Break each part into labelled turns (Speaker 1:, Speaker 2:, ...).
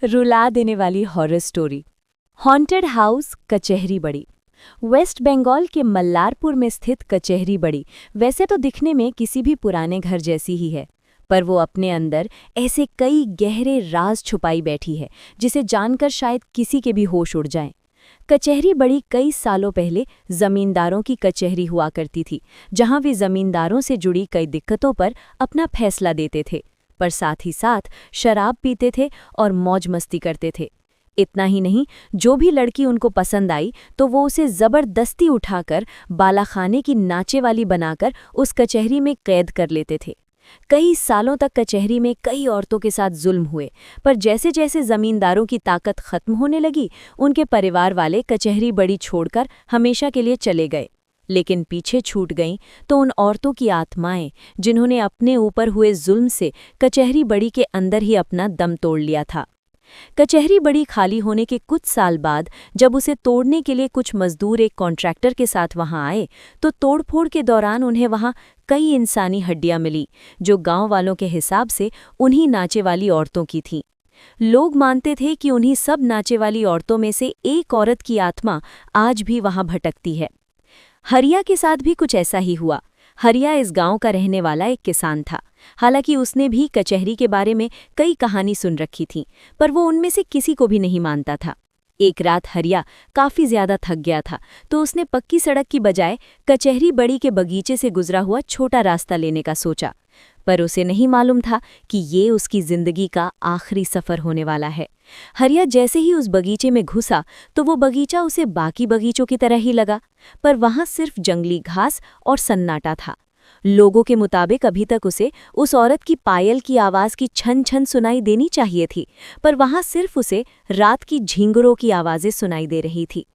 Speaker 1: रुला देने वाली हॉरर स्टोरी। हॉन्टेड हाउस कचहरी बड़ी। वेस्ट बंगाल के मल्लारपुर में स्थित कचहरी बड़ी वैसे तो दिखने में किसी भी पुराने घर जैसी ही है, पर वो अपने अंदर ऐसे कई गहरे राज छुपाई बैठी है जिसे जानकर शायद किसी के भी होश उड़ जाएं। कचहरी बड़ी कई सालों पहले जमींदारों की कचहरी हुआ करती थी, जहां वे जमींदारों से जुड़ी कई दिक्कतों पर अपना फैसला देते थे, पर साथ ही साथ शराब पीते थे और मौज मस्ती करते थे। इतना ही नहीं, जो भी लड़की उनको पसंद आई तो वो उसे जबरदस्ती उठाकर बालाखाने की नाचे वाली बनाकर उस कचहरी में कैद कर लेते थे। कई सालों तक कचहरी में कई औरतों के साथ जुल्म हुए, पर जैसे जैसे जमींदारों की ताकत खत्म होने लगी, उनके परिवार वाले कचहरी बड़ी छोड़कर हमेशा के लिए चले गए। लेकिन पीछे छूट गईं तो उन औरतों की आत्माएं जिन्होंने अपने ऊपर हुए जुल्म से कचहरी बड़ी के अंदर ही अपना दम तोड़ लिया था। कचहरी बड़ी खाली होने के कुछ साल बाद जब उसे तोड़ने के लिए कुछ मजदूर एक कॉन्ट्रैक्टर के साथ वहां आए, तो तोड़फोड़ के दौरान उन्हें वहां कई इंसानी हड्डियां मिली, जो गांव वालों के हिसाब से उन्हीं नाचे वाली औरतों की थीं। लोग मानते थे कि उन्हीं सब नाचे वाली औरतों में से एक औरत की आत्मा आज भी वहां भटकती है। हरिया के साथ भी कुछ ऐसा ही हुआ। हरिया इस गांव का रहने वाला एक किसान था। हालांकि उसने भी कचहरी के बारे में कई कहानी सुन रखी थी, पर वो उनमें से किसी को भी नहीं मानता था। एक रात हरिया काफी ज्यादा थक गया था, तो उसने पक्की सड़क की बजाय कचहरी बड़ी के बगीचे से गुजरा हुआ छोटा रास्ता लेने का सोचा। पर उसे नहीं मालूम था कि ये उसकी जिंदगी का आखिरी सफर होने वाला है। हरिया जैसे ही उस बगीचे में घुसा तो वो बगीचा उसे बाकी बगीचों की तरह ही लगा, पर वहां सिर्फ जंगली घास और सन्नाटा था। लोगों के मुताबिक अभी तक उसे उस औरत की पायल की आवाज की छन छन सुनाई देनी चाहिए थी, पर वहां सिर्फ उसे रात की झींगुरों की आवाजें सुनाई दे रही थी।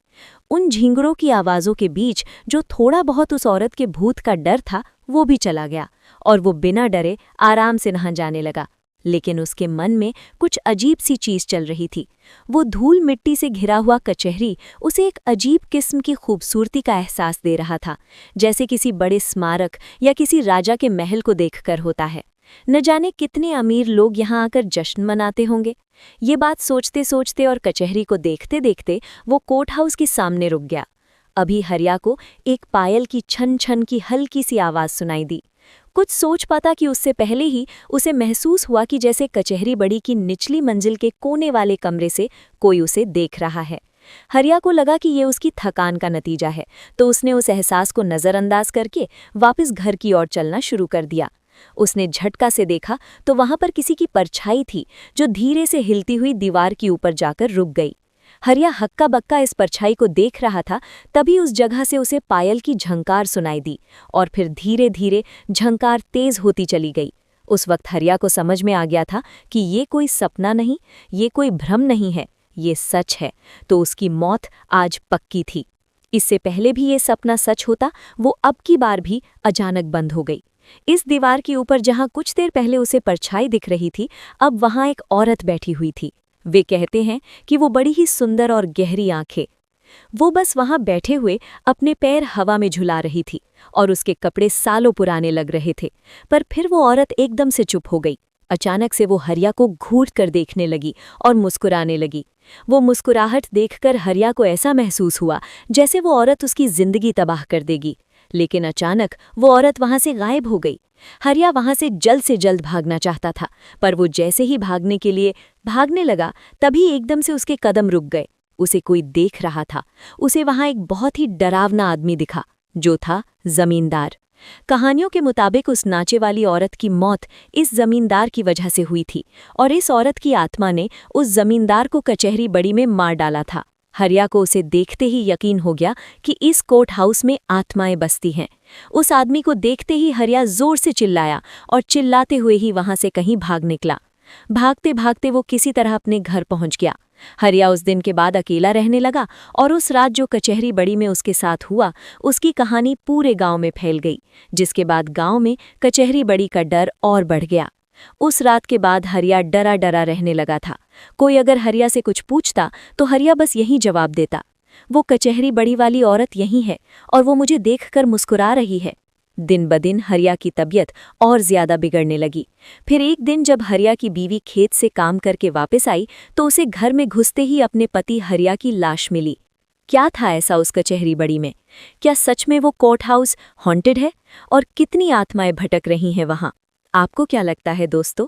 Speaker 1: उन झींगुरों की आवाजों के बीच जो थोड़ा बहुत उस औरत के भूत का डर था वो भी चला गया, और वो बिना डरे आराम से नहा जाने लगा। लेकिन उसके मन में कुछ अजीब सी चीज चल रही थी। वो धूल मिट्टी से घिरा हुआ कचहरी उसे एक अजीब किस्म की खूबसूरती का एहसास दे रहा था, जैसे किसी बड़े स्मारक या किसी राजा के महल को देखकर होता है। न जाने कितने अमीर लोग यहाँ आकर जश्न मनाते होंगे। ये बात सोचते सोचते और कचहरी को देखते देखते वो कोर्ट हाउस के सामने रुक गया। अभी हरिया को एक पायल की छन छन की हल्की सी आवाज सुनाई दी। कुछ सोच पाता कि उससे पहले ही उसे महसूस हुआ कि जैसे कचहरी बड़ी की निचली मंजिल के कोने वाले कमरे से कोई उसे देख रहा है। हरिया को लगा कि ये उसकी थकान का नतीजा है, तो उसने उस एहसास को नज़रअंदाज करके वापस घर की ओर चलना शुरू कर दिया। उसने झटका से देखा तो वहां पर किसी की परछाई थी, जो धीरे से हिलती हुई दीवार के ऊपर जाकर रुक गई। हरिया हक्का बक्का इस परछाई को देख रहा था, तभी उस जगह से उसे पायल की झंकार सुनाई दी, और फिर धीरे धीरे झंकार तेज होती चली गई। उस वक्त हरिया को समझ में आ गया था कि ये कोई सपना नहीं, ये कोई भ्रम नहीं है, ये सच है। तो उसकी मौत आज पक्की थी। इससे पहले भी ये सपना सच होता, वो अब की बार भी अचानक बंद हो गई। इस दीवार के ऊपर जहां कुछ देर पहले उसे परछाई दिख रही थी, अब वहां एक औरत बैठी हुई थी। वे कहते हैं कि वो बड़ी ही सुंदर और गहरी आंखें। वो बस वहां बैठे हुए अपने पैर हवा में झुला रही थी, और उसके कपड़े सालों पुराने लग रहे थे। पर फिर वो औरत एकदम से चुप हो गई। अचानक से वो हरिया को घूर कर देखने लगी और मुस्कुराने लगी। वो मुस्कुराहट देखकर हरिया को ऐसा महसूस हुआ जैसे वो औरत उसकी जिंदगी तबाह कर देगी। लेकिन अचानक वो औरत वहां से गायब हो गई। हरिया वहां से जल्द भागना चाहता था, पर वो जैसे ही भागने के लिए भागने लगा, तभी एकदम से उसके कदम रुक गए। उसे कोई देख रहा था। उसे वहां एक बहुत ही डरावना आदमी दिखा, जो था जमींदार। कहानियों के मुताबिक उस नाचे वाली औरत की मौत इस जमींदार की वजह से हुई थी, और इस औरत की आत्मा ने उस जमींदार को कचहरी बड़ी में मार डाला था। हरिया को उसे देखते ही यकीन हो गया कि इस कोर्ट हाउस में आत्माएं बसती हैं। उस आदमी को देखते ही हरिया जोर से चिल्लाया, और चिल्लाते हुए ही वहां से कहीं भाग निकला। भागते भागते वो किसी तरह अपने घर पहुंच गया। हरिया उस दिन के बाद अकेला रहने लगा, और उस रात जो कचहरी बड़ी में उसके साथ हुआ, उसकी कहानी पूरे गांव में फैल गई, जिसके बाद गांव में कचहरी बड़ी का डर और बढ़ गया। उस रात के बाद हरिया डरा डरा रहने लगा था। कोई अगर हरिया से कुछ पूछता तो हरिया बस यही जवाब देता, वो कचहरी बड़ी वाली औरत यही है, और वो मुझे देखकर मुस्कुरा रही है। दिन ब दिन हरिया की तबीयत और ज्यादा बिगड़ने लगी। फिर एक दिन जब हरिया की बीवी खेत से काम करके वापस आई तो उसे घर में घुसते ही अपने पति हरिया की लाश मिली। क्या था ऐसा उस कचहरी बड़ी में? क्या सच में वो कोर्ट हाउस हॉन्टेड है? और कितनी आत्माएं भटक रही हैं वहां? आपको क्या लगता है दोस्तों?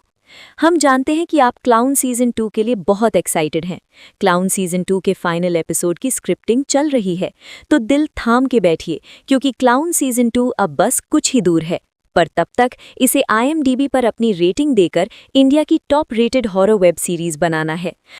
Speaker 1: हम जानते हैं कि आप क्लाउन सीजन 2 के लिए बहुत एक्साइटेड हैं। क्लाउन सीजन 2 के फाइनल एपिसोड की स्क्रिप्टिंग चल रही है, तो दिल थाम के बैठिए क्योंकि क्लाउन सीजन 2 अब बस कुछ ही दूर है। पर तब तक इसे IMDb पर अपनी रेटिंग देकर इंडिया की top rated horror web series बनाना है।